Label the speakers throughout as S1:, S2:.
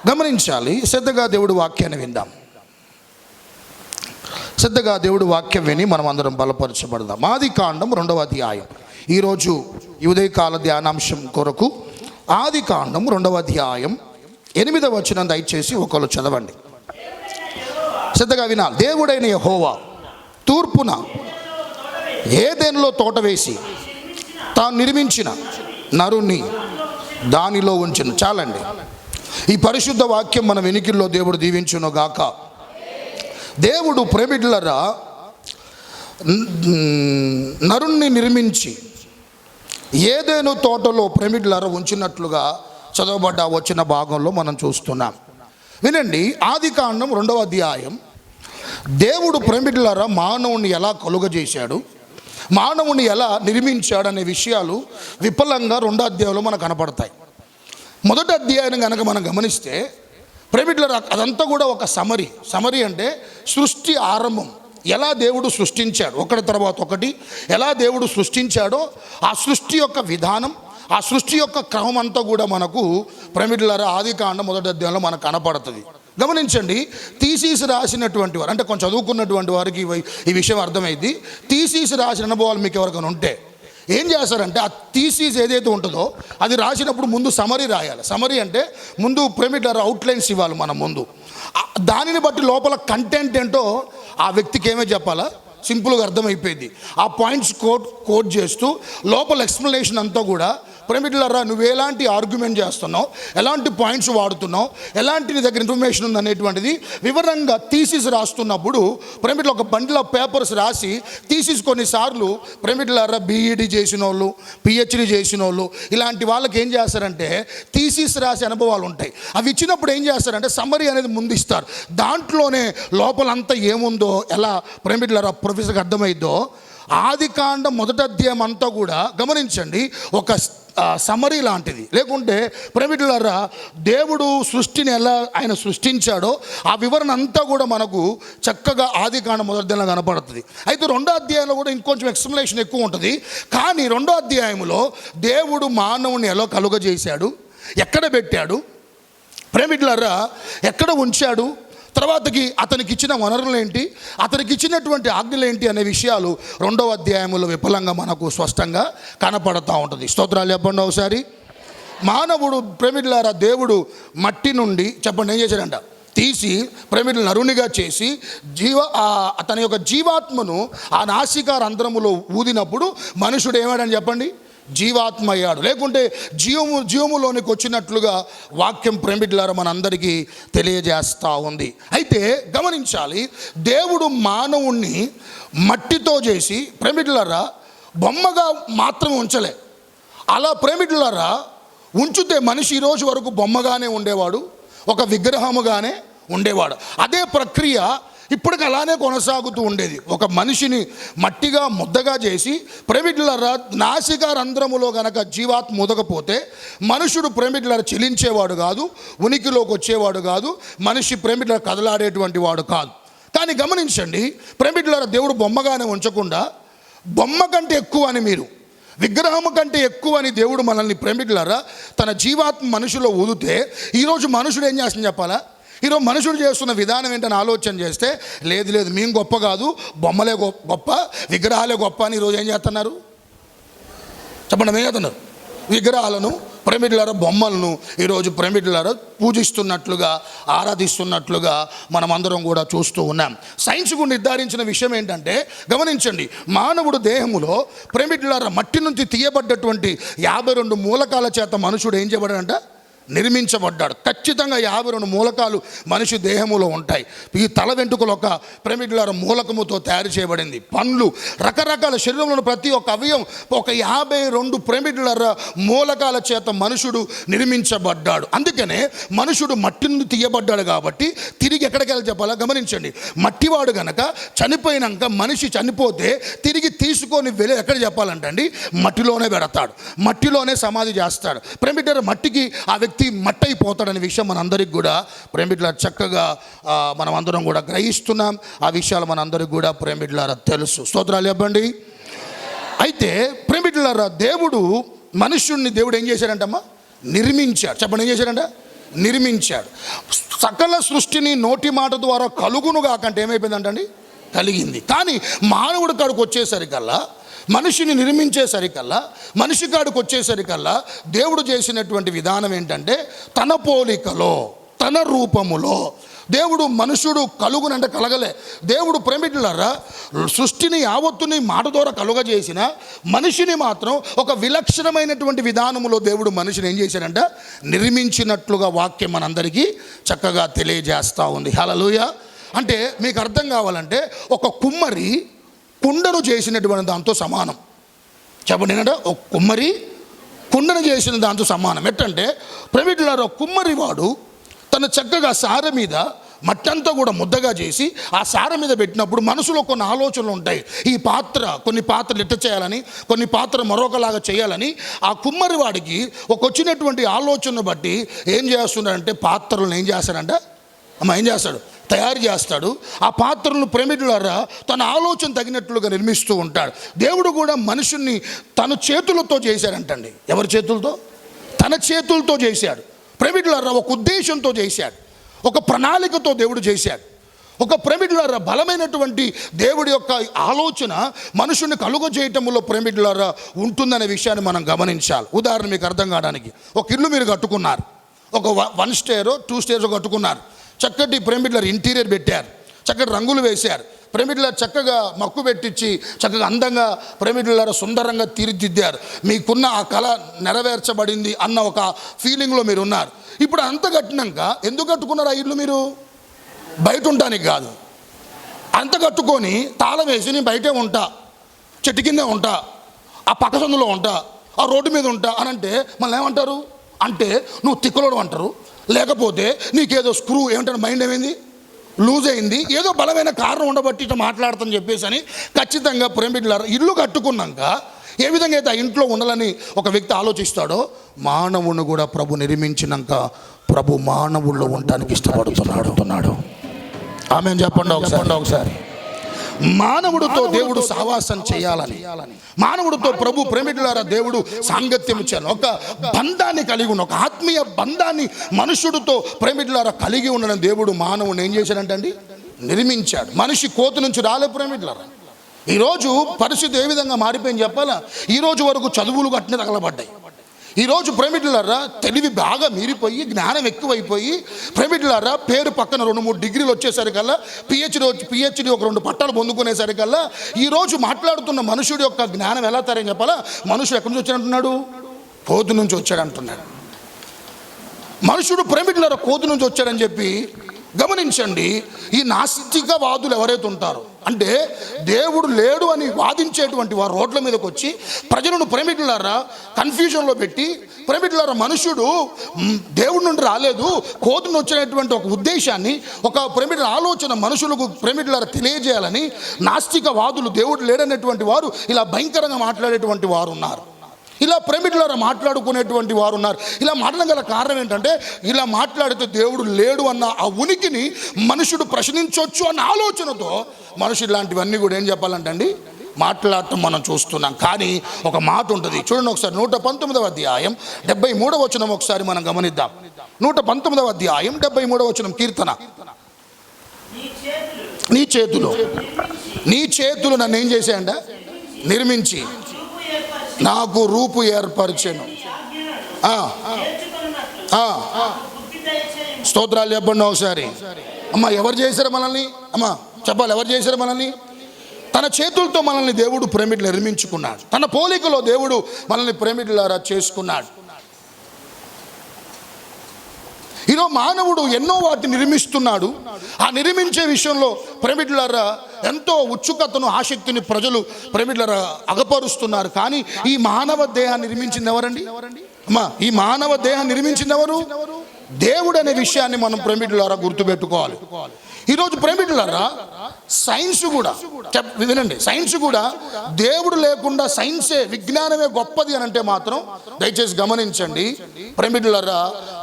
S1: గమనించాలి. శ్రద్ధగా దేవుడి వాక్యాన్ని విందాం. శ్రద్ధగా దేవుడి వాక్యం విని మనం అందరం బలపరచబడదాం. ఆదికాండం 2వ అధ్యాయం. ఈరోజు ఉదయకాల ధ్యానాంశం కొరకు ఆదికాండం 2వ అధ్యాయం 8వ వచనం దయచేసి ఒకళ్ళు చదవండి. శ్రద్ధగా వినాలి. దేవుడైన యెహోవా తూర్పున ఏదెనులో తోట వేసి తాను నిర్మించిన నరుని దానిలో ఉంచిన. చాలండి. ఈ పరిశుద్ధ వాక్యం మన వెనికిల్లో దేవుడు దీవించును గాక. దేవుడు ప్రేమికులరా నరుణ్ణి నిర్మించి ఏదేను తోటలో ప్రేమికులరా ఉంచినట్లుగా చదవబడ్డ వచ్చిన భాగంలో మనం చూస్తున్నాం. వినండి. ఆదికాండం 2వ అధ్యాయం. దేవుడు ప్రేమికులరా మానవుని ఎలా కలుగజేశాడు, మానవుని ఎలా నిర్మించాడు అనే విషయాలు విపులంగా 2వ అధ్యాయంలో మనకు కనపడతాయి. మొదటి అధ్యాయం కనుక మనం గమనిస్తే ప్రేమికులరా అదంతా కూడా ఒక సమరీ అంటే సృష్టి ఆరంభం, ఎలా దేవుడు సృష్టించాడు, ఒకటి తర్వాత ఒకటి ఎలా దేవుడు సృష్టించాడో ఆ సృష్టి యొక్క విధానం, ఆ సృష్టి యొక్క క్రమం అంతా కూడా మనకు ప్రేమికులరా ఆదికాండం 1వ అధ్యాయంలో మనకు కనపడుతుంది. గమనించండి. థీసిస్ రాసినటువంటి వారు అంటే కొంచెం చదువుకున్నటువంటి వారికి ఈ విషయం అర్థమైంది. థీసిస్ రాసిన అనుభవాలు మీకు ఎవరికైనా ఉంటే ఏం చేస్తారంటే ఆ థీసిస్ ఏదైతే ఉంటుందో అది రాసినప్పుడు ముందు సమరీ రాయాలి. సమరీ అంటే ముందు ప్రేమికులరా అవుట్లైన్స్ ఇవ్వాలి మనం ముందు. దానిని బట్టి లోపల కంటెంట్ ఏంటో ఆ వ్యక్తికి ఏమే చెప్పాలా సింపుల్గా అర్థమైపోయింది. ఆ పాయింట్స్ కోట్ చేస్తూ లోపల ఎక్స్ప్లెనేషన్ అంతా కూడా ప్రేమికులరా నువ్వు ఎలాంటి ఆర్గ్యుమెంట్ చేస్తున్నావు, ఎలాంటి పాయింట్స్ వాడుతున్నావు, ఎలాంటి నీ దగ్గర ఇన్ఫర్మేషన్ ఉంది అనేటువంటిది వివరంగా థీసిస్ రాస్తున్నప్పుడు ప్రేమికులు ఒక బండిల్ ఆఫ్ పేపర్స్ రాసి థీసిస్ కొన్నిసార్లు ప్రేమికులరా బీఈడి చేసిన వాళ్ళు, పిహెచ్డి చేసిన వాళ్ళు ఇలాంటి వాళ్ళకి ఏం చేస్తారంటే థీసిస్ రాసే అనుభవాలు ఉంటాయి. అవి ఇచ్చినప్పుడు ఏం చేస్తారంటే సమ్మరీ అనేది ముందు ఇస్తారు. దాంట్లోనే లోపలంతా ఏముందో ఎలా ప్రేమికులరా ప్రొఫెసర్కి అర్థమైద్దో ఆదికాండం 1వ అధ్యాయం అంతా కూడా గమనించండి ఒక సమరీ లాంటిది. లేకుంటే ప్రేమికులరా దేవుడు సృష్టిని ఎలా ఆయన సృష్టించాడో ఆ వివరణ అంతా కూడా మనకు చక్కగా ఆదికాండం 1వ అధ్యాయంలో కనపడుతుంది. అయితే 2వ అధ్యాయంలో కూడా ఇంకొంచెం ఎక్స్ప్లెనేషన్ ఎక్కువ ఉంటుంది. కానీ 2వ అధ్యాయంలో దేవుడు మానవుని ఎలా కలుగజేశాడు, ఎక్కడ పెట్టాడు, ప్రేమికులరా ఎక్కడ ఉంచాడు, తర్వాతకి అతనికి ఇచ్చిన వనరులు ఏంటి, అతనికి ఇచ్చినటువంటి ఆజ్ఞలు ఏంటి అనే విషయాలు 2వ అధ్యాయంలో విపులంగా మనకు స్పష్టంగా కనపడుతూ ఉంటుంది. స్తోత్రాలు చెప్పండి ఒకసారి. మానవుడు ప్రేమికులారా దేవుడు మట్టి నుండి చెప్పండి ఏం చేశాడంట తీసి ప్రేమికులు నరునిగా చేసి అతని యొక్క జీవాత్మను ఆ నాసికా రంధ్రములో ఊదినప్పుడు మనుషుడు ఏమాడని చెప్పండి జీవాత్మ అయ్యాడు. లేకుంటే జీవములోనికి వచ్చినట్లుగా వాక్యం ప్రేమికులారా మనందరికీ తెలియజేస్తూ ఉంది. అయితే గమనించాలి. దేవుడు మానవుణ్ణి మట్టితో చేసి ప్రేమికులారా బొమ్మగా మాత్రం ఉంచలే. అలా ప్రేమికులారా ఉంచితే మనిషి ఈరోజు వరకు బొమ్మగానే ఉండేవాడు, ఒక విగ్రహముగానే ఉండేవాడు. అదే ప్రక్రియ ఇప్పటికి అలానే కొనసాగుతూ ఉండేది. ఒక మనిషిని మట్టిగా ముద్దగా చేసి ప్రేమికులరా నాసికా రంధ్రములో గనక జీవాత్మ ముదకపోతే మనుషుడు ప్రేమికులరా చెలించేవాడు కాదు, ఉనికిలోకి వచ్చేవాడు కాదు, మనిషి ప్రేమికుల కదలాడేటువంటి వాడు కాదు. కానీ గమనించండి ప్రేమికులరా దేవుడు బొమ్మగానే ఉంచకుండా బొమ్మ కంటే ఎక్కువ అని మీరు విగ్రహం కంటే ఎక్కువ అని దేవుడు మనల్ని ప్రేమికులరా తన జీవాత్మ మనుషులో ఊదితే ఈరోజు మనుషుడు ఏం చేస్తుంది చెప్పాలా? ఈరోజు మనుషుడు చేస్తున్న విధానం ఏంటని ఆలోచన చేస్తే లేదు మేము గొప్ప కాదు, బొమ్మలే గొప్ప, విగ్రహాలే గొప్ప అని ఈరోజు ఏం చేస్తున్నారు చెప్పండి? ఏం చేస్తున్నారు? విగ్రహాలను ప్రేమికులారా బొమ్మలను ఈరోజు ప్రేమికులారా పూజిస్తున్నట్లుగా ఆరాధిస్తున్నట్లుగా మనం అందరం కూడా చూస్తూ ఉన్నాం. సైన్స్ కూడా నిర్ధారించిన విషయం ఏంటంటే గమనించండి. మానవుడు దేహములో ప్రేమికులారా మట్టి నుంచి తీయబడ్డటువంటి 52 మూలకాల చేత మనుషుడు ఏం చేయబడ్డాడంట నిర్మించబడ్డాడు. ఖచ్చితంగా 52 మూలకాలు మనిషి దేహములో ఉంటాయి. ఈ తల వెంట్రుకలు ఒక ప్రేమికులారా మూలకముతో తయారు చేయబడింది. పండ్లు రకరకాల శరీరంలో ప్రతి ఒక్క అవయవం ఒక 52 ప్రేమికులారా మూలకాల చేత మనుషుడు నిర్మించబడ్డాడు. అందుకనే మనుషుడు మట్టి నుండి తీయబడ్డాడు కాబట్టి తిరిగి ఎక్కడికి వెళ్ళి చెప్పాలా? గమనించండి. మట్టివాడు గనక చనిపోయినాక మనిషి చనిపోతే తిరిగి తీసుకొని వెళ్ళి ఎక్కడ చెప్పాలంటే అండి మట్టిలోనే పెడతాడు, మట్టిలోనే సమాధి చేస్తాడు. ప్రేమికులారా మట్టికి ఆ వ్యక్తి మట్టి అయిపోతాడనే విషయం మనందరికి కూడా ప్రేమికులారా చక్కగా మనం అందరం కూడా గ్రహిస్తున్నాం. ఆ విషయాలు మనందరికి కూడా ప్రేమికులారా తెలుసు. స్తోత్రాలు చెప్పండి. అయితే ప్రేమికులారా దేవుడు మనుష్యుణ్ణి దేవుడు ఏం చేశాడంటమ్మా నిర్మించాడు. చెప్పండి ఏం చేశాడంట? నిర్మించాడు. సకల సృష్టిని నోటి మాట ద్వారా కలుగునుగా కంటే ఏమైపోయిందంటండి, కలిగింది. కానీ మానవుడి కాడికి వచ్చేసరికల్లా, మనిషిని నిర్మించేసరికల్లా, మనిషి కాడికి వచ్చేసరికల్లా దేవుడు చేసినటువంటి విధానం ఏంటంటే, తన పోలికలో తన రూపములో దేవుడు మనుషుడు కలుగునంటే కలగలే. దేవుడు ప్రేమికులారా సృష్టిని యావత్తుని మాట ద్వారా కలుగజేసిన మనిషిని మాత్రం ఒక విలక్షణమైనటువంటి విధానములో దేవుడు మనిషిని ఏం చేశాడంట, నిర్మించినట్లుగా వాక్యం మనందరికీ చక్కగా తెలియజేస్తూ ఉంది. హల్లెలూయా. అంటే మీకు అర్థం కావాలంటే ఒక కుమ్మరి కుండను చేసినటువంటి దాంతో సమానం. చెప్పండి ఏంటంటే, ఒక కుమ్మరి కుండను చేసిన దాంతో సమానం. ఎట్టంటే ప్రేమికులారా కుమ్మరి వాడు తను చక్కగా సార మీద మట్టంతా కూడా ముద్దగా చేసి ఆ సార మీద పెట్టినప్పుడు మనసులో కొన్ని ఆలోచనలు ఉంటాయి. ఈ పాత్ర, కొన్ని పాత్రలు ఇట్ట చేయాలని, కొన్ని పాత్ర మరొకలాగా చేయాలని ఆ కుమ్మరి వాడికి ఒక వచ్చినటువంటి ఆలోచనను బట్టి ఏం చేస్తున్నాడంటే పాత్రలను ఏం చేస్తాడంటే ఏం చేస్తాడు, తయారు చేస్తాడు. ఆ పాత్రలను ప్రేమికులారా తన ఆలోచన తగినట్లుగా నిర్మిస్తూ ఉంటాడు. దేవుడు కూడా మనుషుల్ని తన చేతులతో చేశాడంటండి. ఎవరి చేతులతో? తన చేతులతో చేశాడు. ప్రేమికులారా ఒక ఉద్దేశంతో చేశాడు, ఒక ప్రణాళికతో దేవుడు చేశాడు. ఒక ప్రేమికులారా బలమైనటువంటి దేవుడి యొక్క ఆలోచన మనుషుని కలుగజేయటంలో ప్రేమికులారా ఉంటుందనే విషయాన్ని మనం గమనించాలి. ఉదాహరణ మీకు అర్థం కావడానికి, ఒక ఇల్లు మీరు కట్టుకున్నారు, ఒక 1 స్టేరో 2 స్టేర్స్ కట్టుకున్నారు. చక్కటి ప్రేమికులారా ఇంటీరియర్ పెట్టారు, చక్కటి రంగులు వేశారు. ప్రేమికులారా చక్కగా మక్కు పెట్టించి చక్కగా అందంగా ప్రేమికులారా సుందరంగా తీర్చిదిద్దారు. మీకున్న ఆ కళ నెరవేర్చబడింది అన్న ఒక ఫీలింగ్లో మీరు ఉన్నారు. ఇప్పుడు అంత కట్టినాక ఎందుకు కట్టుకున్నారు ఆ ఇల్లు? మీరు బయట ఉండటానికి కాదు. అంత కట్టుకొని తాళం వేసి నేను బయటే ఉంటా, చెట్టు కిందే ఉంటా, ఆ పక్క సందులో ఉంటా, ఆ రోడ్డు మీద ఉంటా అని అంటే మళ్ళీ ఏమంటారు అంటే నువ్వు తిక్కలోడు అంటారు. లేకపోతే నీకేదో స్క్రూ ఏమంటారు, మైండ్ ఏమైంది, లూజ్ అయింది, ఏదో బలమైన కారణం ఉండబట్టి ఇట్లా మాట్లాడతాని చెప్పేసి అని ఖచ్చితంగా ప్రేమికులారా ఇల్లు కట్టుకున్నాక ఏ విధంగా అయితే ఆ ఇంట్లో ఉండాలని ఒక వ్యక్తి ఆలోచిస్తాడో, మానవుని కూడా ప్రభు నిర్మించినాక ప్రభు మానవుల్లో ఉండటానికి ఇష్టపడుతున్నాడు. ఆమేన్ చెప్పండి ఒకసారి. మానవుడితో దేవుడు సహవాసం చేయాలని, మానవుడితో ప్రభు ప్రేమికులారా దేవుడు సాంగత్యం ఇచ్చాను. ఒక బంధాన్ని కలిగి ఉన్న, ఒక ఆత్మీయ బంధాన్ని మనుషుడితో ప్రేమికులారా కలిగి ఉండడం దేవుడు మానవుని ఏం చేశాడంటండి, నిర్మించాడు. మనిషి కోతి నుంచి రాలే ప్రేమికులారా. ఈరోజు పరిస్థితి ఏ విధంగా మారిపోయింది చెప్పాలా? ఈరోజు వరకు చదువులు కట్టిన తగలబడ్డాయి. ఈరోజు ప్రేమికులారా తెలివి బాగా మీరిపోయి, జ్ఞానం ఎక్కువైపోయి, ప్రేమికులారా పేరు పక్కన 2-3 డిగ్రీలు వచ్చేసరికల్లా పిహెచ్డి ఒక 2 పట్టాలు పొందుకునేసరికల్లా ఈరోజు మాట్లాడుతున్న మనుషుడి యొక్క జ్ఞానం ఎలా తరని చెప్పాలా? మనుషుడు ఎక్కడి నుంచి వచ్చాడంటున్నాడు? కోతి నుంచి వచ్చాడంటున్నాడు. మనుషుడు ప్రేమికులారా కోతి నుంచి వచ్చాడని చెప్పి గమనించండి. ఈ నాస్తికవాదులు ఎవరైతే ఉంటారో, అంటే దేవుడు లేడు అని వాదించేటువంటి వారు రోడ్ల మీదకి వచ్చి ప్రజలను ప్రేమికులారా కన్ఫ్యూజన్లో పెట్టి, ప్రేమికులారా మనుషుడు దేవుడి నుండి రాలేదు, కోతిని వచ్చినటువంటి ఒక ఉద్దేశాన్ని, ఒక ప్రేమికుల ఆలోచన మనుషులకు ప్రేమికులారా తెలియజేయాలని నాస్తికవాదులు, దేవుడు లేడనేటువంటి వారు ఇలా భయంకరంగా మాట్లాడేటువంటి వారు ఉన్నారు. ఇలా ప్రేమికులారా మాట్లాడుకునేటువంటి వారు ఉన్నారు. ఇలా మాట్లాడడం గల కారణం ఏంటంటే, ఇలా మాట్లాడితే దేవుడు లేడు అన్న ఆ ఉనికిని మనుషుడు ప్రశ్నించవచ్చు అన్న ఆలోచనతో మనుషులు ఇలాంటివన్నీ కూడా ఏం చెప్పాలంటండి మాట్లాడటం మనం చూస్తున్నాం. కానీ ఒక మాట ఉంటుంది చూడండి ఒకసారి, 119వ అధ్యాయం 73వ వచనం ఒకసారి మనం గమనిద్దాం. 119వ అధ్యాయం 73వ వచనం కీర్తన. నీ చేతులు నన్ను ఏం చేశాయంట, నిర్మించి నాకు రూపు ఏర్పరిచాను. స్తోత్రాలు చెప్పండి ఒకసారి. అమ్మ ఎవరు చేశారు మనల్ని? అమ్మ చెప్పాలి, ఎవరు చేశారు మనల్ని? తన చేతులతో మనల్ని దేవుడు ప్రేమికులు నిర్మించుకున్నాడు. తన పోలికలో దేవుడు మనల్ని ప్రేమికులారా చేసుకున్నాడు. ఈరోజు మానవుడు ఎన్నో వాటిని నిర్మిస్తున్నాడు. ఆ నిర్మించే విషయంలో ప్రేమికులారా ఎంతో ఉత్సుకతను, ఆసక్తిని ప్రజలు ప్రేమికులారా అగపరుస్తున్నారు. కానీ ఈ మానవ దేహాన్ని నిర్మించింది ఎవరండి? అమ్మా ఈ మానవ దేహాన్ని నిర్మించింది ఎవరు? దేవుడు అనే విషయాన్ని మనం ప్రేమికులారా గుర్తుపెట్టుకోవాలి. ఈరోజు ప్రేమికులారా సైన్స్ కూడా వినండి, సైన్స్ కూడా దేవుడు లేకుండా సైన్సే, విజ్ఞానమే గొప్పది అని అంటే మాత్రం దయచేసి గమనించండి ప్రేమికులారా,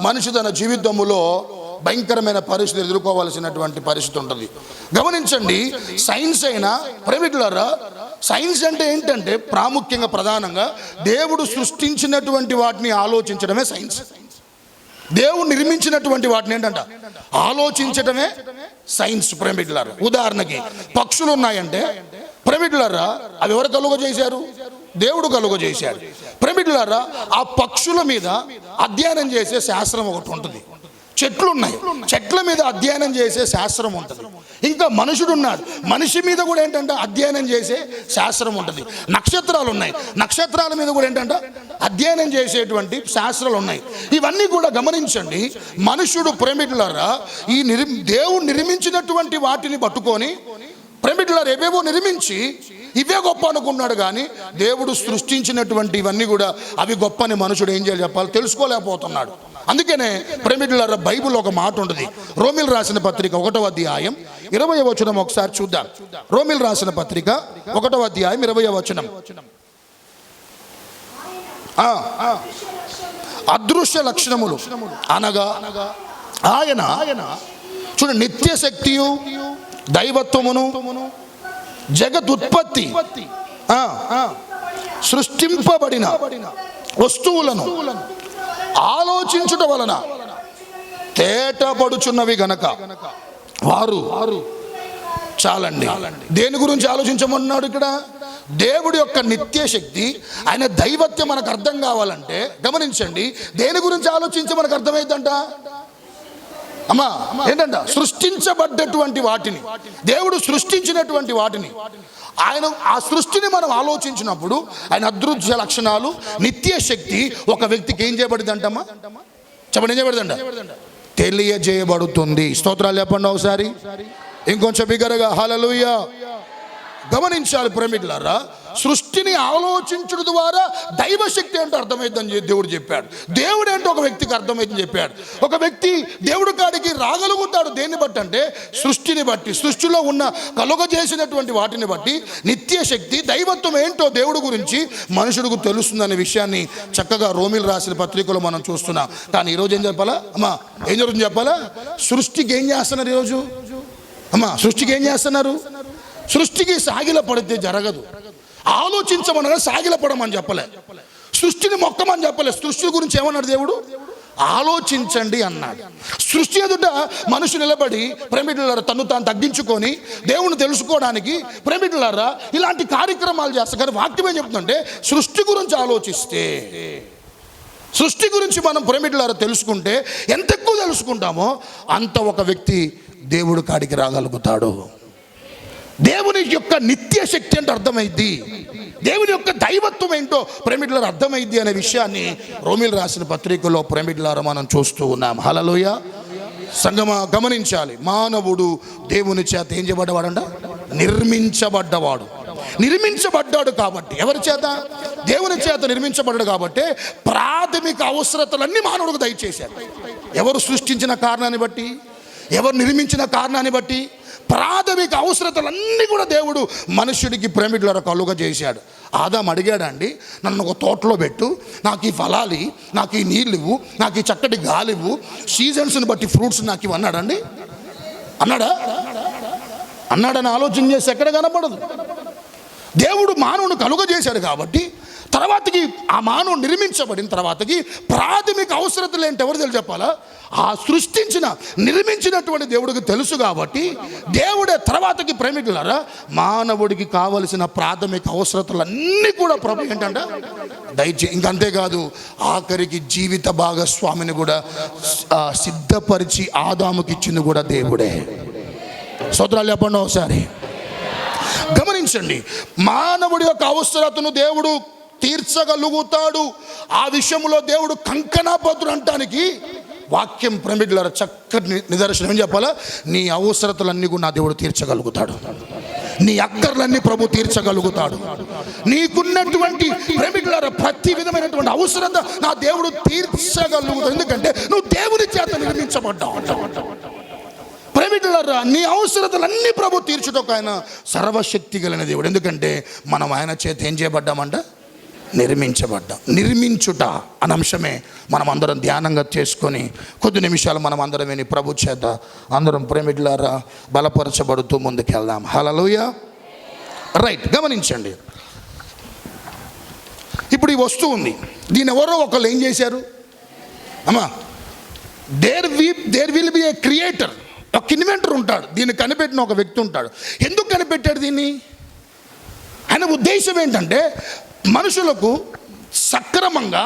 S1: మనిషి తన జీవితంలో భయంకరమైన పరిస్థితులు ఎదుర్కోవాల్సినటువంటి పరిస్థితి ఉంటుంది. గమనించండి, సైన్స్ అయినా ప్రేమికులారా, సైన్స్ అంటే ఏంటంటే ప్రాముఖ్యంగా ప్రధానంగా దేవుడు సృష్టించినటువంటి వాటిని ఆలోచించడమే సైన్స్. దేవుడు నిర్మించినటువంటి వాటిని ఏంటంట ఆలోచించటమే సైన్స్. పిరమిడ్లారా, ఉదాహరణకి పక్షులు ఉన్నాయంటే పిరమిడ్లారా అవి ఎవరు కలుగ చేశారు? దేవుడు కలుగ చేశాడు. పిరమిడ్లారా ఆ పక్షుల మీద అధ్యయనం చేసే శాస్త్రం ఒకటి ఉంటుంది. చెట్లు ఉన్నాయి, చెట్ల మీద అధ్యయనం చేసే శాస్త్రం ఉంటుంది. ఇంకా మనుషుడు ఉన్నాడు, మనిషి మీద కూడా ఏంటంటే అధ్యయనం చేసే శాస్త్రం ఉంటుంది. నక్షత్రాలు ఉన్నాయి, నక్షత్రాల మీద కూడా ఏంటంటే అధ్యయనం చేసేటువంటి శాస్త్రాలు ఉన్నాయి. ఇవన్నీ కూడా గమనించండి. మనుషుడు పిరమిడ్లారా ఈ దేవుడు నిర్మించినటువంటి వాటిని పట్టుకొని పిరమిడ్లారా ఏవేవో నిర్మించి ఇవే గొప్ప అనుకున్నాడు. కానీ దేవుడు సృష్టించినటువంటి ఇవన్నీ కూడా అవి గొప్ప అని మనుషుడు ఏం చేయాలి చెప్పాలి, తెలుసుకోలేకపోతున్నాడు. అందుకనే పిరమిడ్లారా బైబిల్ ఒక మాట ఉంటుంది. రోమిల్ రాసిన పత్రిక 1వ అధ్యాయం 20వ వచనం ఒకసారి చూద్దాం. రోమిల్ రాసిన పత్రిక 1వ అధ్యాయం 20వ వచనం. అదృశ్య లక్షణములు అనగా ఆయన చూడ నిత్య శక్తియు దైవత్వమును జగదుత్పత్తి సృష్టింపబడిన వస్తువులను ఆలోచించుట వలన తేటపడుచున్నవి గనక వారు చాలండి. దేని గురించి ఆలోచించమన్నాడు ఇక్కడ? దేవుడి యొక్క నిత్య శక్తి, ఆయన దైవత్వం మనకు అర్థం కావాలంటే గమనించండి, దేని గురించి ఆలోచించి మనకు అర్థమైందంట అమ్మా ఏంటంట? సృష్టించబడ్డటువంటి వాటిని, దేవుడు సృష్టించినటువంటి వాటిని, ఆయన ఆ సృష్టిని మనం ఆలోచించినప్పుడు ఆయన అదృశ్య లక్షణాలు నిత్య శక్తి ఒక వ్యక్తికి ఏం చేయబడింది అంటమ్మా? చెప్పండి, ఏం చేయబడిందంట? తెలియజేయబడుతుంది. స్తోత్రాలు చెప్పండి ఒకసారి, ఇంకొంచెం బిగ్గరగా హల్లెలూయా. గమనించాలి పిరమిడ్లారా, సృష్టిని ఆలోచించడం ద్వారా దైవశక్తి ఏంటో అర్థమైందని దేవుడు చెప్పాడు. దేవుడు ఏంటో ఒక వ్యక్తికి అర్థమైందని చెప్పాడు. ఒక వ్యక్తి దేవుడి కాడికి రాగలుగుతాడు దేన్ని బట్టి అంటే సృష్టిని బట్టి, సృష్టిలో ఉన్న కలుగజేసినటువంటి వాటిని బట్టి నిత్య శక్తి దైవత్వం ఏంటో దేవుడి గురించి మనుషుడికి తెలుస్తుందనే విషయాన్ని చక్కగా రోమిల్ రాసిన పత్రికలో మనం చూస్తున్నాం. కానీ ఈరోజు ఏం చెప్పాలా అమ్మా? ఏం జరుగుతుంది చెప్పాలా? సృష్టికి ఏం చేస్తున్నారు ఈరోజు అమ్మా? సృష్టికి ఏం చేస్తున్నారు? సృష్టికి సాగిల పడితే జరగదు. ఆలోచించమనగా సాగిల పడమని చెప్పలే, సృష్టిని మొక్కమని చెప్పలే. సృష్టి గురించి ఏమన్నాడు దేవుడు? ఆలోచించండి అన్నాడు. సృష్టి ఎదుట మనిషి నిలబడి పిరమిడ్లారా తను తాను తగ్గించుకొని దేవుని తెలుసుకోవడానికి పిరమిడ్లారా ఇలాంటి కార్యక్రమాలు చేస్తారు. కానీ వాక్యం ఏం చెప్తుందంటే సృష్టి గురించి ఆలోచిస్తే, సృష్టి గురించి మనం పిరమిడ్లారా తెలుసుకుంటే ఎంత ఎక్కువ తెలుసుకుంటామో అంత ఒక వ్యక్తి దేవుడి కాడికి రాగలుగుతాడు. దేవుని యొక్క నిత్య శక్తి అంటే అర్థమైంది, దేవుని యొక్క దైవత్వం ఏంటో పిరమిడ్లారా అర్థమైంది అనే విషయాన్ని రోమిల్ రాసిన పత్రికలో పిరమిడ్లారా మనం చూస్తూ ఉన్నాం. హల్లెలూయా. సంగమా గమనించాలి, మానవుడు దేవుని చేత ఏం చేయబడ్డవాడంట? నిర్మించబడ్డవాడు. నిర్మించబడ్డాడు కాబట్టి ఎవరి చేత? దేవుని చేత నిర్మించబడ్డాడు కాబట్టి ప్రాథమిక అవసరతలన్నీ మానవుడికి దయచేశారు. ఎవరు సృష్టించిన కారణాన్ని బట్టి, ఎవరు నిర్మించిన కారణాన్ని బట్టి ప్రాథమిక అవసరతలన్నీ కూడా దేవుడు మనుషుడికి పిరమిడ్లారా కలుగ చేశాడు. ఆదాం అడిగాడండి, నన్ను ఒక తోటలో పెట్టు, నాకు ఈ ఫలాలు, నాకు ఈ నీళ్ళు ఇవ్వు, నాకు ఈ చక్కటి గాలి ఇవ్వు, సీజన్స్ని బట్టి ఫ్రూట్స్ నాకు ఇవ్వు అన్నాడండి? అన్నాడా? అన్నాడని ఆలోచన చేసి ఎక్కడ కనపడదు. దేవుడు మానవుని కలుగ చేశాడు కాబట్టి తర్వాతకి ఆ మానవుడు నిర్మించబడిన తర్వాతకి ప్రాథమిక అవసరతలు ఏంటి ఎవరు తెలుసు చెప్పాలా? ఆ సృష్టించిన నిర్మించినటువంటి దేవుడికి తెలుసు కాబట్టి దేవుడే తర్వాతకి పిరమిడ్లారా మానవుడికి కావలసిన ప్రాథమిక అవసరతలన్నీ కూడా ప్రభు ఏంటంటే ఇంకంతేకాదు ఆఖరికి జీవిత భాగస్వామిని కూడా సిద్ధపరిచి ఆదాముకి ఇచ్చింది కూడా దేవుడే. స్తోత్రాలు చెప్పండి ఒకసారి. గమనించండి, మానవుడి యొక్క అవసరతను దేవుడు తీర్చగలుగుతాడు. ఆ విషయంలో దేవుడు కంకణాబద్ధుడు అంటానికి వాక్యం పిరమిడ్లారా చక్కటి నిదర్శనం. ఏం చెప్పాలా? నీ అవసరతలన్నీ కూడా నా దేవుడు తీర్చగలుగుతాడు, నీ అక్కర్లన్నీ ప్రభు తీర్చగలుగుతాడు. నీకున్నటువంటి పిరమిడ్లారా ప్రతి విధమైనటువంటి అవసరత నా దేవుడు తీర్చగలుగుతాడు. ఎందుకంటే నువ్వు దేవుని చేత నిర్మించబడ్డావు. పిరమిడ్లారా నీ అవసరతలన్నీ ప్రభు తీర్చుటకు ఆయన సర్వశక్తి కలిగిన దేవుడు. ఎందుకంటే మనం ఆయన చేత ఏం చేయబడ్డామంట? నిర్మించబడ్డాం. నిర్మించుట అనే అంశమే మనం అందరం ధ్యానంగా చేసుకొని కొద్ది నిమిషాలు మనం అందరం విని ప్రభు చేత అందరం పిరమిడ్లారా బలపరచబడుతూ ముందుకెళ్దాం. హల్లెలూయా. రైట్, గమనించండి. ఇప్పుడు ఈ వస్తువు ఉంది, దీని ఎవరో ఒకళ్ళు ఏం చేశారు అమ్మా? There will be a creator, ఒక ఇన్వెంటర్ ఉంటాడు. దీన్ని కనిపెట్టిన ఒక వ్యక్తి ఉంటాడు. ఎందుకు కనిపెట్టాడు దీన్ని? ఆయన ఉద్దేశం ఏంటంటే మనుషులకు సక్రమంగా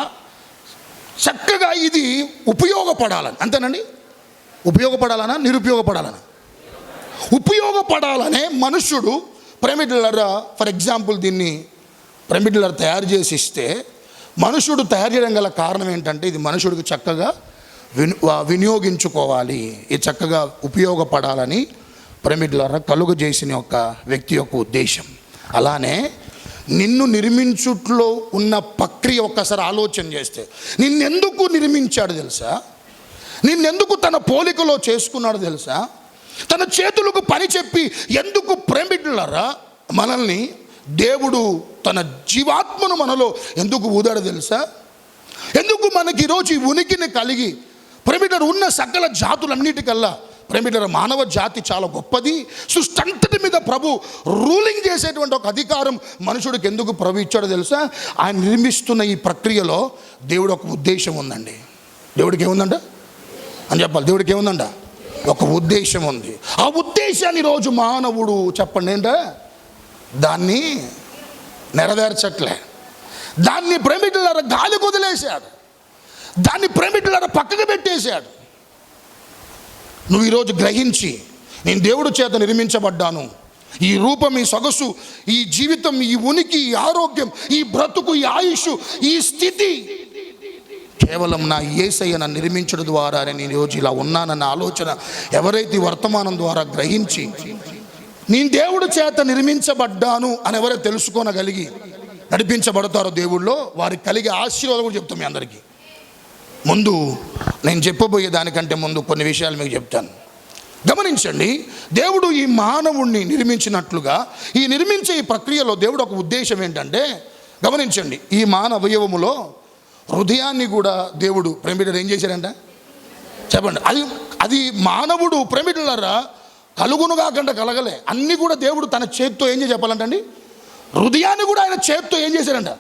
S1: చక్కగా ఇది ఉపయోగపడాలని. అంతేనండి? ఉపయోగపడాలనా నిరుపయోగపడాలనా? ఉపయోగపడాలనే మనుషుడు పిరమిడ్లర్, ఫర్ ఎగ్జాంపుల్ దీన్ని పిరమిడ్లర్ తయారు చేసి ఇస్తే, మనుషుడు తయారు చేయడం గల కారణం ఏంటంటే ఇది మనుషుడికి చక్కగా వినియోగించుకోవాలి, ఇది చక్కగా ఉపయోగపడాలని పిరమిడ్లర్ కలుగు చేసిన ఒక వ్యక్తి యొక్క ఉద్దేశం. అలానే నిన్ను నిర్మించుట్లో ఉన్న ప్రక్రియ ఒక్కసారి ఆలోచన చేస్తే, నిన్నెందుకు నిర్మించాడు తెలుసా? నిన్నెందుకు తన పోలికలో చేసుకున్నాడు తెలుసా? తన చేతులకు పని చెప్పి ఎందుకు పిరమిడ్లరా మనల్ని దేవుడు తన జీవాత్మను మనలో ఎందుకు ఊదాడు తెలుసా? ఎందుకు మనకి ఈరోజు ఈ ఉనికిని కలిగి పిరమిడ్లర్ ఉన్న సకల జాతులన్నిటికల్లా పిరమిడ్లర్ మానవ జాతి చాలా గొప్పది. సృష్టి అంతటి మీద ప్రభు రూలింగ్ చేసేటువంటి ఒక అధికారం మనుషుడికి ఎందుకు ప్రభు ఇచ్చాడో తెలుసా? ఆయన నిర్మిస్తున్న ఈ ప్రక్రియలో దేవుడు ఒక ఉద్దేశం ఉందండి. దేవుడికి ఏముందంట అని చెప్పాలి. దేవుడికి ఏముందంట? ఒక ఉద్దేశం ఉంది. ఆ ఉద్దేశాన్ని ఈరోజు మానవుడు చెప్పండి ఏంటో దాన్ని నెరవేర్చట్లే. దాన్ని పిరమిడ్లర్ గాలి వదిలేశాడు, దాన్ని పిరమిడ్లర్ పక్కకు పెట్టేశాడు. నువ్వు ఈరోజు గ్రహించి నేను దేవుడి చేత నిర్మించబడ్డాను, ఈ రూపం, ఈ సొగసు, ఈ జీవితం, ఈ ఉనికి, ఈ ఆరోగ్యం, ఈ బ్రతుకు, ఈ ఆయుష్, ఈ స్థితి కేవలం నా యేసయ్య నన్ను నిర్మించడం ద్వారా నేను ఈరోజు ఇలా ఉన్నానన్న ఆలోచన ఎవరైతే వర్తమానం ద్వారా గ్రహించి నేను దేవుడి చేత నిర్మించబడ్డాను అని ఎవరైతే తెలుసుకోనగలిగి నడిపించబడతారో దేవుళ్ళో వారికి కలిగే ఆశీర్వాదం కూడా చెప్తాం మీ అందరికీ. ముందు నేను చెప్పబోయే దానికంటే ముందు కొన్ని విషయాలు మీకు చెప్తాను. గమనించండి, దేవుడు ఈ మానవుణ్ణి నిర్మించినట్లుగా ఈ నిర్మించే ఈ ప్రక్రియలో దేవుడు ఒక ఉద్దేశం ఏంటంటే, గమనించండి, ఈ మానవ అవయవములో హృదయాన్ని కూడా దేవుడు పిరమిడ్లర్ ఏం చేశారంట చెప్పండి. అది మానవుడు పిరమిడ్లరా కలుగును కాకుండా కలగలే, అన్నీ కూడా దేవుడు తన చేతితో ఏం చేసి చెప్పాలంటండి, హృదయాన్ని కూడా ఆయన చేతితో ఏం చేశారంట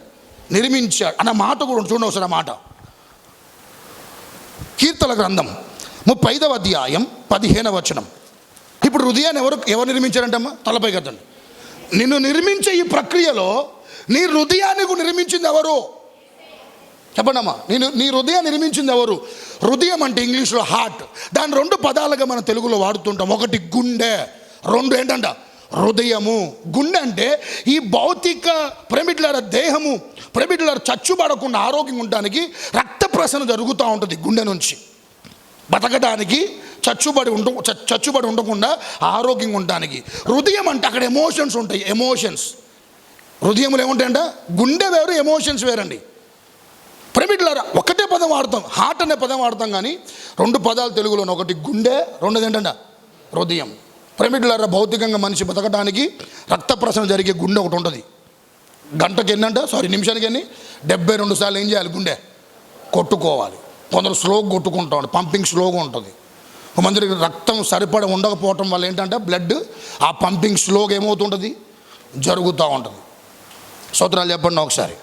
S1: నిర్మించాడు అన్న మాట కూడా చూడండి ఒకసారి. ఆ మాట కీర్తన గ్రంథం 35వ అధ్యాయం 15వ వచనం. ఇప్పుడు హృదయాన్ని ఎవరు నిర్మించారంటమ్మా? తలపై కదండి. నిన్ను నిర్మించే ఈ ప్రక్రియలో నీ హృదయాన్ని నిర్మించింది ఎవరు చెప్పండి అమ్మా? నీ హృదయాన్ని నిర్మించింది ఎవరు? హృదయం అంటే ఇంగ్లీష్లో హార్ట్. దాని 2 పదాలుగా మనం తెలుగులో వాడుతుంటాం. ఒకటి గుండె, 2 ఏంటంట హృదయము. గుండె అంటే ఈ భౌతిక పిరమిడ్లర్ దేహము పిరమిడ్లర్ చచ్చుబడకుండా ఆరోగ్యంగా ఉండడానికి రక్త ప్రసరణ జరుగుతూ ఉంటుంది. గుండె నుంచి బతకడానికి చచ్చుబడి ఉండకుండా ఆరోగ్యంగా ఉండడానికి. హృదయం అంటే అక్కడ ఎమోషన్స్ ఉంటాయి. ఎమోషన్స్ హృదయంలో ఏముంటాయంట? గుండె వేరు, ఎమోషన్స్ వేరండి. పిరమిడ్లర్ ఒకటే పదం వాడతాం, హార్ట్ అనే పదం వాడతాం, కానీ 2 పదాలు తెలుగులో, ఒకటి గుండె, 2 ఏంటంట హృదయం. పిరమిడ్లర్ భౌతికంగా మనిషి బతకడానికి రక్త ప్రసరణ జరిగే గుండె ఒకటి ఉంటుంది. గంటకి నిమిషానికి 72 సార్లు ఏం చేయాలి? గుండె కొట్టుకోవాలి. కొందరు స్లోగా కొట్టుకుంటా ఉంటుంది, పంపింగ్ స్లోగా ఉంటుంది. కొంతమందికి రక్తం సరిపడ ఉండకపోవటం వల్ల ఏంటంటే బ్లడ్ ఆ పంపింగ్ స్లోగా ఏమవుతుంటుంది జరుగుతూ ఉంటుంది. స్తోత్రాలు చెప్పండి ఒకసారి.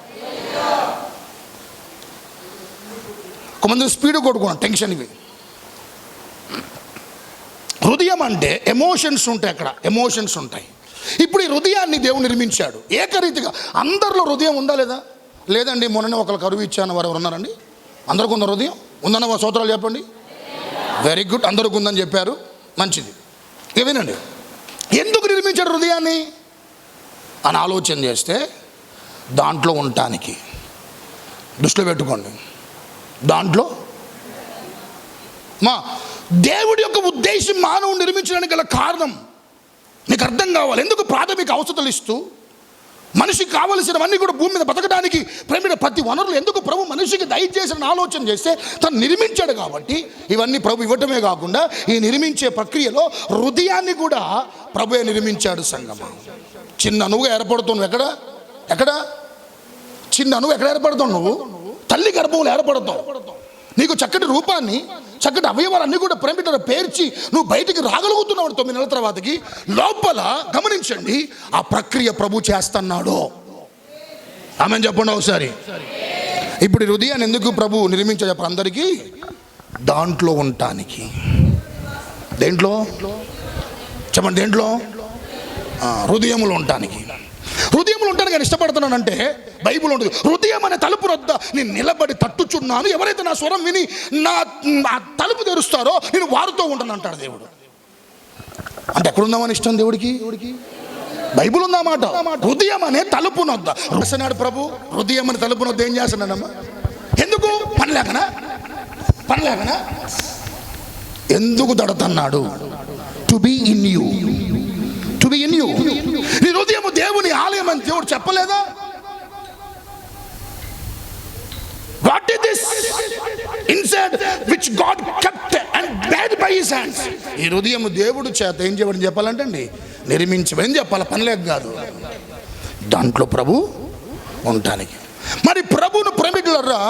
S1: కొంతమంది స్పీడ్ కొట్టుకున్నాం టెన్షన్కి. హృదయం అంటే ఎమోషన్స్ ఉంటాయి, అక్కడ ఎమోషన్స్ ఉంటాయి. ఇప్పుడు ఈ హృదయాన్ని దేవుడు నిర్మించాడు ఏకరీతిగా. అందరిలో హృదయం ఉందా లేదా? లేదండి, మొన్ననే ఒకరు కరువు ఇచ్చాను, వారు ఎవరు ఉన్నారండి? అందరికీ ఉన్న హృదయం ఉందన్న స్తోత్రాలు చెప్పండి. వెరీ గుడ్, అందరికీ ఉందని చెప్పారు, మంచిది. ఇక వినండి, ఎందుకు నిర్మించాడు హృదయాన్ని అని ఆలోచన చేస్తే దాంట్లో ఉండటానికి. దృష్టిలో పెట్టుకోండి, దాంట్లో దేవుడి యొక్క ఉద్దేశం మానవుడు నిర్మించడానికి గల కారణం నీకు అర్థం కావాలి. ఎందుకు ప్రాథమిక అవసరాలు ఇస్తూ మనిషికి కావలసినవన్నీ కూడా భూమి మీద బతకడానికి ప్రతి వనరులు ఎందుకు ప్రభు మనిషికి దయచేసిన ఆలోచన చేస్తే తను నిర్మించాడు కాబట్టి ఇవన్నీ ప్రభు ఇవ్వటమే కాకుండా ఈ నిర్మించే ప్రక్రియలో హృదయాన్ని కూడా ప్రభువే నిర్మించాడు. సంగమా, చిన్న నువ్వు ఏర్పడుతావు. నువ్వు ఎక్కడ చిన్న నువ్వు ఎక్కడ ఏర్పడతావు? నువ్వు తల్లి గర్భంలో ఏర్పడతావు. నీకు చక్కటి రూపాన్ని, చక్కటి అవయవాలన్నీ కూడా పిరమిడ్లర్ పేర్చి నువ్వు బయటికి రాగలుగుతున్నావు. 9 నెలల తర్వాతకి లోపల గమనించండి, ఆ ప్రక్రియ ప్రభు చేస్తున్నాడు. ఆమెను చెప్పండి ఒకసారి. ఇప్పుడు ఈ హృదయాన్ని ఎందుకు ప్రభు నిర్మించాడు చెప్పండి అందరికీ? దాంట్లో ఉండటానికి. దేంట్లో చెప్పండి, దేంట్లో? హృదయములో ఉండటానికి. హృదయములు ఉంటాను కానీ ఇష్టపడుతున్నానంటే బైబిల్ ఉంటుంది, హృదయం అనే తలుపు వద్ద నేను నిలబడి తట్టుచున్నాను, ఎవరైతే నా స్వరం విని నా తలుపు తెరుస్తారో నేను వారితో ఉంటాను అంటాడు దేవుడు. అంటే ఎక్కడుందామని ఇష్టం దేవుడికి? బైబిల్ ఉందన్నమాట. హృదయం అనే తలుపు నొద్ద రాసినాడు ప్రభు. హృదయం అనే తలుపు నొద్ద ఏం చేస్తున్నాడమ్మా? ఎందుకు? పని లేకనా? ఎందుకు తడుతున్నాడు? To be in you. నీ హృదయం దేవుని ఆలయం అని దేవుడు చెప్పలేదా? What is this inside which God kept and made by his hands? ఈ హృదయం దేవుడు చేత ఏం చేయబడి చెప్పాలంటే అండి, నిర్మించబడి చెప్పాలి, పనిలేక కాదు. దాంట్లో ప్రభు ఉండటానికి. మరి ప్రభువును ప్రేమికులరా,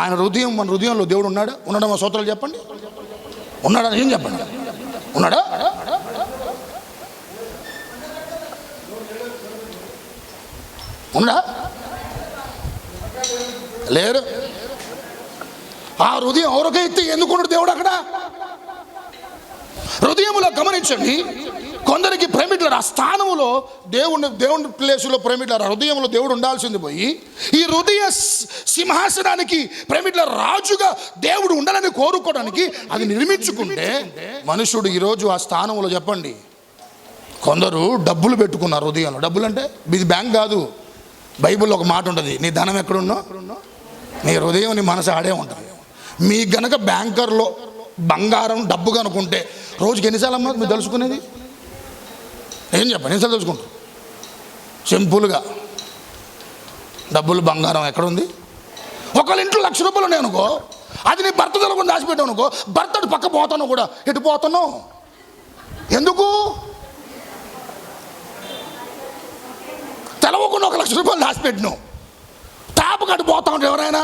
S1: ఆయన హృదయం, మన హృదయంలో దేవుడు ఉన్నాడా? ఉన్నాడా? మా స్తోత్రాలు చెప్పండి. ఉన్నాడా? ఏం చెప్పండి, ఉన్నాడా? ఉన్నాడా? లేరు. ఆ హృదయం ఎవరికైతే ఎందుకున్నాడు దేవుడు అక్కడ? హృదయములో గమనించండి, కొందరికి ప్రేమికులారా ఆ స్థానంలో దేవుని ప్లేసులో ప్రేమికులారా హృదయంలో దేవుడు ఉండాల్సింది పోయి ఈ హృదయ సింహాసనానికి ప్రేమికులారా రాజుగా దేవుడు ఉండాలని కోరుకోవడానికి అది నిర్మించుకుంటే మనుషుడు ఈరోజు ఆ స్థానంలో చెప్పండి, కొందరు డబ్బులు పెట్టుకున్నారు హృదయంలో. డబ్బులు అంటే ఇది బ్యాంక్ కాదు. బైబిల్లో ఒక మాట ఉంటుంది, నీ ధనం ఎక్కడున్నో నీ హృదయం నీ మనసు ఆడే ఉంటుంది. మీ గనక బ్యాంకర్లో బంగారం డబ్బు కనుకుంటే రోజుకి ఎన్నిసార్లు అమ్మా మీరు తెలుసుకునేది? ఏం చెప్పండి, ఎన్నిసార్లు తెలుసుకుంటారు? సింపుల్గా డబ్బులు బంగారం ఎక్కడుంది? ఒకళ్ళ ఇంట్లో ₹1,00,000 ఉన్నాయి అనుకో, అది నీ భర్త తెలకుండా దాచిపెట్టావు అనుకో, భర్తడు పక్క పోతాను కూడా, ఎటు పోతున్నావు? ఎందుకు? తెలవకుండా ₹1,00,000 దాచిపెట్టినావు, తాపకట్టు పోతా ఉంటే ఎవరైనా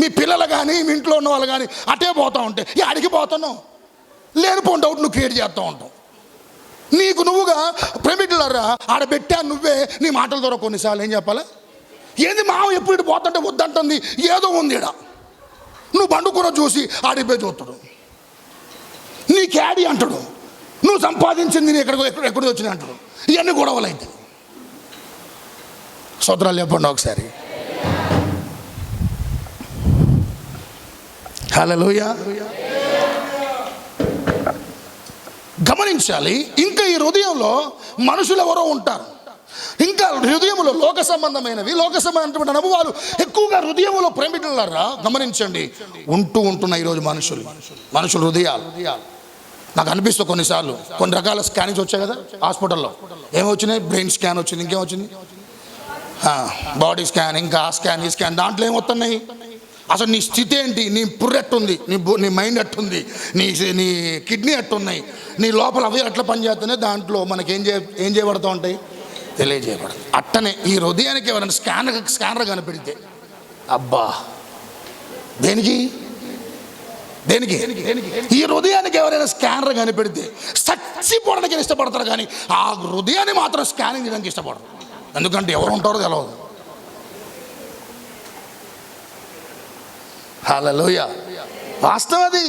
S1: మీ పిల్లలు కానీ మీ ఇంట్లో ఉన్న వాళ్ళు కానీ అటే పోతూ ఉంటే అడిగి పోతున్నావు, లేనిపోయిన డౌట్ నువ్వు క్రియేట్ చేస్తూ ఉంటావు. నీకు నువ్వుగా ప్రేమికులారా ఆడ పెట్టా నువ్వే నీ మాటల ద్వారా కొన్నిసార్లు ఏం చెప్పాలా? ఏంది మావ ఎప్పుడు ఇటు పోతుంటే వద్దంటుంది, ఏదో ఉంది ఇడ, నువ్వు బండుకున్న చూసి ఆడిపోయి చూస్తాడు, నీ క్యాడీ అంటాడు, నువ్వు సంపాదించింది నీ ఎక్కడికి వచ్చినాయి అంటాడు. ఇవన్నీ గొడవలు అయితే స్తోత్రాలు చెప్పండి ఒకసారి. హల్లెలూయా. గమనించాలి, ఇంకా ఈ హృదయంలో మనుషులు ఎవరో ఉంటారు. ఇంకా హృదయంలో లోక సంబంధమైనటువంటి అనుభవాలు ఎక్కువగా హృదయంలో ప్రేమికులారా గమనించండి ఉంటున్న ఈరోజు మనుషుల హృదయాలు. నాకు అనిపిస్తుంది కొన్నిసార్లు కొన్ని రకాల స్కానింగ్స్ వచ్చాయి కదా హాస్పిటల్లో. ఏమొచ్చినాయి? బ్రెయిన్ స్కాన్ వచ్చింది, ఇంకేమొచ్చింది? బాడీ స్కాన్, ఇంకా ఆ స్కాన్ ఈ స్కాన్. దాంట్లో ఏమొస్తున్నాయి? అసలు నీ స్థితి ఏంటి, నీ పుర్రె ఎట్టుంది, నీ మైండ్ ఎట్టుంది, నీ కిడ్నీ ఎట్టున్నాయి, నీ లోపల అవి ఎట్లా పనిచేస్తున్నాయి, దాంట్లో మనకి ఏం చేయబడుతూ ఉంటాయి, తెలియజేయబడతాయి. అట్టనే ఈ హృదయానికి ఎవరైనా స్కానర్ కనిపెడితే అబ్బా దేనికి ఈ హృదయానికి ఎవరైనా స్కానర్ కనిపెడితే చచ్చిపోవడానికి ఇష్టపడతారు, కానీ ఆ హృదయాన్ని మాత్రం స్కానింగ్ చేయడానికి ఇష్టపడరు. ఎందుకంటే ఎవరు ఉంటారో తెలియదు. హల్లెలూయా. వాస్తవం అది.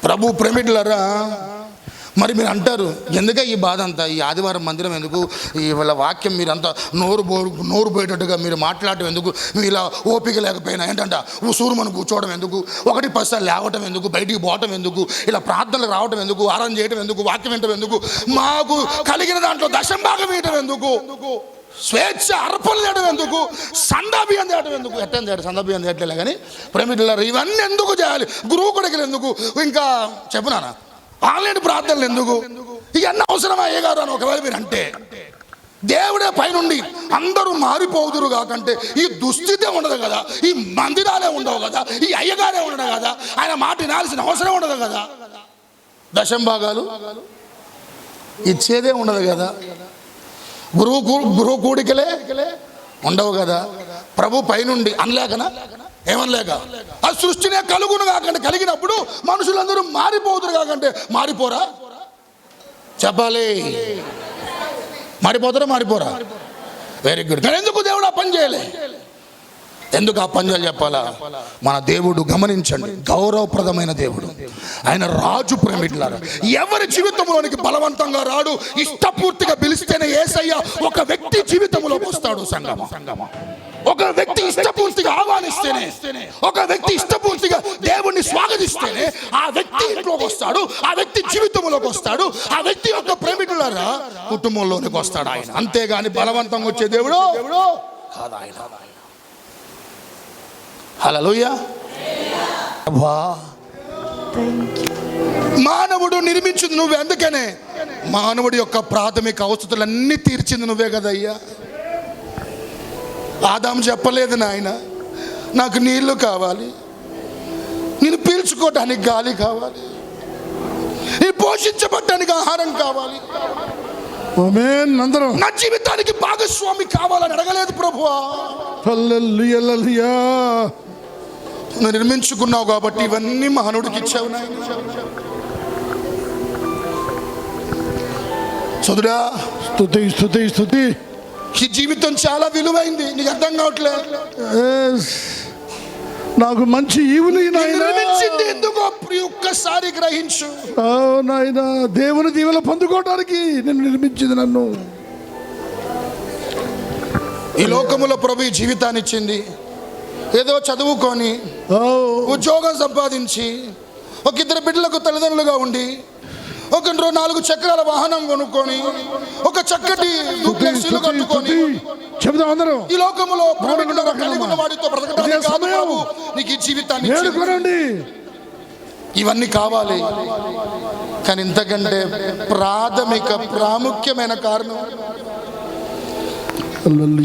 S1: ప్రభు ప్రేమికులారా, మరి మీరు అంటారు ఎందుక ఈ బాధ అంతా, ఈ ఆదివారం మందిరం ఎందుకు, ఈ వాళ్ళ వాక్యం మీరంతా నోరు పోయేటట్టుగా మీరు మాట్లాడటం ఎందుకు, మీరు ఇలా ఓపిక లేకపోయినా ఏంటంట ఉసూరుమని కూర్చోవడం ఎందుకు, 1-10 లేవటం ఎందుకు, బయటికి పోవటం ఎందుకు, ఇలా ప్రార్థనలకు రావటం ఎందుకు, ఆరాధన చేయటం ఎందుకు, వాక్యం వినటం ఎందుకు, మాకు కలిగిన దాంట్లో 10వ భాగం వేయటం ఎందుకు, స్వేచ్ఛ అర్పణలు చేయడం ఎందుకు, సందాబియ్యం చేయడం ఎందుకు, ఎట్టని చేయడం సందాబియ్యం చేయట్లే కానీ ప్రేమికులారా ఇవన్నీ ఎందుకు చేయాలి, గురువు కొడుకులు ఎందుకు, ఇంకా చెప్పునానా ఆన్లైన్ ప్రార్థనలు ఎందుకు, ఇవన్నీ అవసరమా అయ్యగారు అని ఒకవేళ మీరు అంటే దేవుడే పైనుండి అందరూ మారిపోదురు కాకంటే ఈ దుస్థితే ఉండదు కదా, ఈ మందిరాలే ఉండవు కదా, ఈ అయ్యగారే ఉండదు కదా, ఆయన మాట వినాల్సిన అవసరం ఉండదు కదా, 10వ భాగాలు ఇచ్చేదే ఉండదు కదా, గురువు కూడికలే ఉండవు కదా. ప్రభు పైనుండి అనలేకనా, ఏమనలేక ఆ సృష్టినే కలుగును కాకంటే, కలిగినప్పుడు మనుషులందరూ మారిపోతురు కాకంటే మారిపోరా చెప్పాలి, మారిపోతారా? Very good. కానీ ఎందుకు దేవుడు ఆ పని చేయలే? ఎందుకు ఆ పంజాలు చెప్పాలా? మన దేవుడు గమనించండి, గౌరవప్రదమైన దేవుడు. ఆయన రాజు. ప్రేమిట్లారా, ఎవరి జీవితంలోనికి బలవంతంగా రాడు. ఇష్టపూర్తిగా పిలిస్తేనే యేసయ్య ఒక వ్యక్తి జీవితంలోకి వస్తాడు. సంగమ ఒక వ్యక్తి ఇష్టపూర్తిగా ఆహ్వానిస్తేనే, ఒక వ్యక్తి ఇష్టపూర్తిగా దేవుణ్ణి స్వాగతిస్తేనే ఆ వ్యక్తి ఇంట్లోకి వస్తాడు, ఆ వ్యక్తి జీవితంలోకి వస్తాడు, ఆ వ్యక్తి యొక్క ప్రేమికులారా కుటుంబంలోనికి వస్తాడు ఆయన. అంతేగాని బలవంతంగా వచ్చే దేవుడు కాదు ఆయన. హల్లెలూయా. మానవుడు నిర్మించింది నువ్వే. అందుకనే మానవుడి యొక్క ప్రాథమిక అవసరాలన్నీ తీర్చింది నువ్వే కదయ్యా. ఆదాము చెప్పలేదు, నాయన నాకు నీళ్లు కావాలి, నేను పీల్చుకోవడానికి గాలి కావాలి, నేను పోషించబడ్డానికి ఆహారం కావాలి, నా జీవితానికి భాగస్వామి కావాలని అడగలేదు ప్రభువా. నువ్వు నిర్మించుకున్నావు కాబట్టి ఇవన్నీ మానవుడికి ఇచ్చావు నాయన. సోదరా,
S2: స్తుతి స్తుతి స్తుతి.
S1: ఈ జీవితం చాలా విలువైంది, నీకు అర్థం కావట్లేదు.
S2: నాకు మంచి ఈవులు
S1: నిర్మించింది ఎందుకో ఒక్కసారి గ్రహించు.
S2: నాయన, దేవుని దీవెన పొందుకోవడానికి నేను నిర్మించింది నన్ను.
S1: ఈ లోకములో ప్రభు ఈ జీవితాన్ని ఇచ్చింది. ఏదో చదువుకొని ఉద్యోగం సంపాదించి ఒక ఇద్దరు బిడ్డలకు తల్లిదండ్రులుగా ఉండి ఒక 4 చక్రాల వాహనం కొనుక్కొని ఒక చక్కటి డూప్లెక్స్ ఇల్లు కట్టుకొని ఈ లోకములో కలిగి ఉన్న వాడితో బ్రతకడానికి కాదు ప్రభు నీకు ఈ జీవితాన్ని ఇచ్చింది. ఇవన్నీ కావాలి, కానీ ఇంతకంటే ప్రాముఖ్యమైన కారణం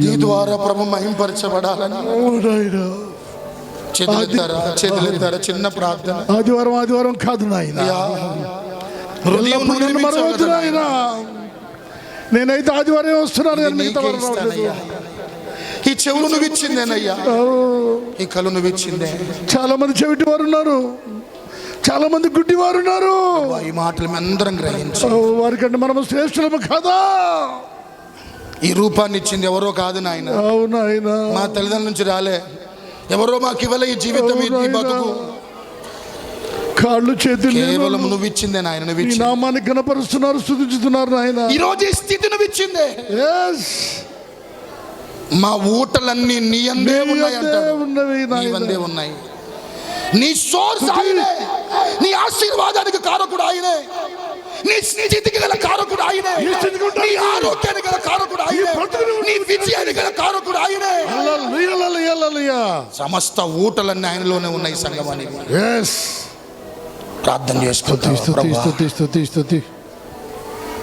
S1: ఈ ద్వారా ప్రభు మహింపరచబడాలని. చేతులెత్తారా చిన్న ప్రార్థన.
S2: ఆదివారం కాదు నాయన, నేనైతే ఆదివారం వస్తున్నాను.
S1: ఈ చెవులు నువ్వు ఇచ్చిందేనయ్యా, ఈ కళ్ళు నువ్వు ఇచ్చిందే.
S2: చాలా మంది చెవిటి వారు ఉన్నారు, చాలా మంది గుడ్డి వారు ఉన్నారు.
S1: ఈ మాటలు అందరం గ్రహించి
S2: వారికంటే మనము శ్రేష్ఠులము కాదా?
S1: ఈ రూపాన్ని ఇచ్చింది ఎవరో కాదు నాయన.
S2: అవునాయన,
S1: మా తల్లిదండ్రుల నుంచి రాలే, ఎవరో మాకు ఇవ్వలే ఈ జీవితం, ఈ బతుకు.
S2: కాళ్ళు చేతులు
S1: కేవలం నువ్వు ఇచ్చిందే నాయన. నువ్వు ఇచ్చి
S2: నామాన్ని గణపరుస్తున్నారు, స్తుతిస్తున్నారు నాయన.
S1: ఈ రోజు ఈ స్థితి నువ్వు ఇచ్చిందే. మా ఊటలన్నీ నీ అందే ఉన్నాయి ఉన్నాయి. నీ సోర్స్ ఆయనే, నీ ఆశీర్వాదానికి కారకుడు ఆయనే, నీ స్థితికి గల కారకుడు ఆయనే, నీ ఆరోగ్యానికి గల కారకుడు ఆయనే, నీ విజయానికి గల కారకుడు ఆయనే. సమస్త ఊటలన్నీ ఆయనలోనే ఉన్నాయి. సంగమానికి ప్రార్థన చేసుకుంటూ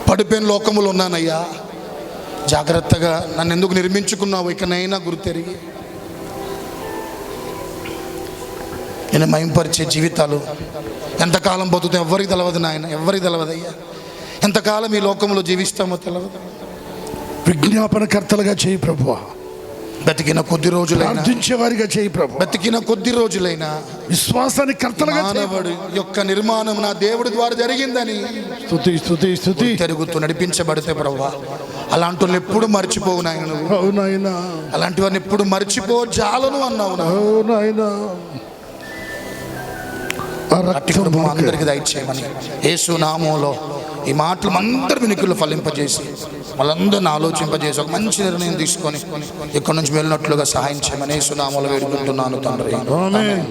S1: పడిపోయిన లోకములు ఉన్నానయ్యా, జాగ్రత్తగా నన్ను ఎందుకు నిర్మించుకున్నావు ఇకనైనా గుర్తెరిగి నేను మహింపరిచే జీవితాలు ఎంతకాలం బతుకుతాం ఎవరికి తెలవదు నాయన, ఎవరికి తెలవదయ్యా. ఎంతకాలం ఈ లోకంలో జీవిస్తామో తెలవదు.
S2: విజ్ఞాపనకర్తలుగా చేయి ప్రభువా.
S1: బతికిన కొద్ది రోజులైనా
S2: వారిగా చేయి ప్రభు.
S1: బతికిన కొద్ది రోజులైనా
S2: విశ్వాసానికి కర్తలుగా
S1: మానవుడి యొక్క నిర్మాణం నా దేవుడి ద్వారా జరిగిందని తిరుగుతూ నడిపించబడితే ప్రభువా, అలాంటి వాళ్ళు ఎప్పుడు మర్చిపోవు నాయన.
S2: అవునాయన,
S1: అలాంటి వారిని ఎప్పుడు మర్చిపో జాలను అన్నావు.
S2: అవునాయన,
S1: అందరికి దయచేయమని యేసు నామములో ఈ మాటలు అందరి వినికిల్లో ఫలింపజేసి వాళ్ళందరిని ఆలోచింపజేసి ఒక మంచి నిర్ణయం తీసుకొని ఇక్కడ నుంచి వెళ్ళినట్లుగా సహాయం చేయమని యేసు నామములో వేడుకుంటున్నాను తండ్రి. ఆమేన్.